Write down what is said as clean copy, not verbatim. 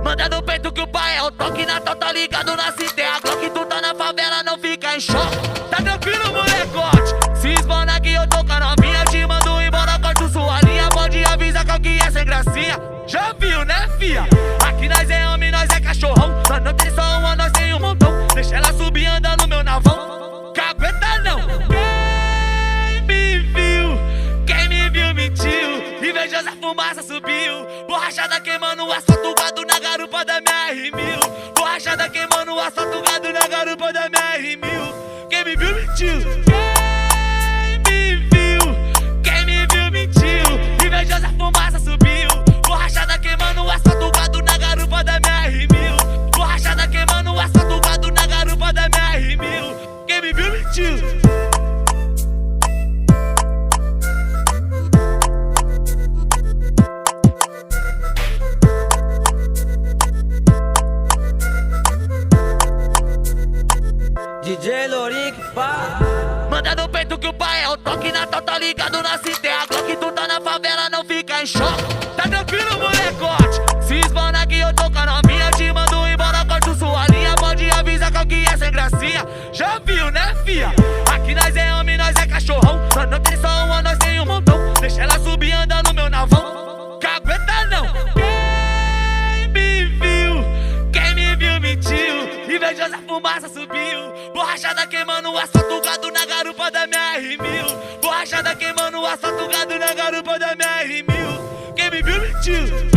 Manda no peito que o pai é o toque na tá ligado na cité. A Glock tu tá na favela, não fica em choque. Tá tranquilo, molecote? Se esbana que eu tô com a novinha, te mando embora, corto sua linha. Pode avisar qual que é sem gracinha. Já viu, né, fia? Aqui nós é homem, nós é cachorrão. Nós não tem só uma, nós tem um montão. Deixa ela subir andando no meu navão. Cagueta não. Quem me viu mentiu. Invejosa fumaça subiu. Borrachada queimando o asfalto, gado na garupa da minha R1000. Borrachada queimando o asfalto, gado na garupa da minha R1000. Quem me viu mentiu. Quem me viu mentiu. Invejosa fumaça subiu. Borrachada queimando o asfalto, gado na garupa da minha R1000. Borrachada queimando o asfalto, gado na garupa da minha R1000. Quem me viu mentiu. DJ Loric, pá. Manda no peito que o pai é o toque na tá ligado na cité. A Glock tu tá na favela, não fica em choque. Tá tranquilo, molecote? Se esbana que eu tô com a novinha, te mando embora, corto sua linha. Pode avisar qual que é sem gracinha. Já viu, né, fia? Aqui nós é homem, nós é cachorrão. Nós não tem só uma, nós tem um montão. Deixa ela subir andando no meu navão. Cagueta não. Quem me viu mentiu. Invejosa fumaça subiu. Borrachada queimando o asfalto, gado na garupa da minha R1000. Borrachada queimando o asfalto, gado na garupa da minha R1000. Quem me viu mentiu.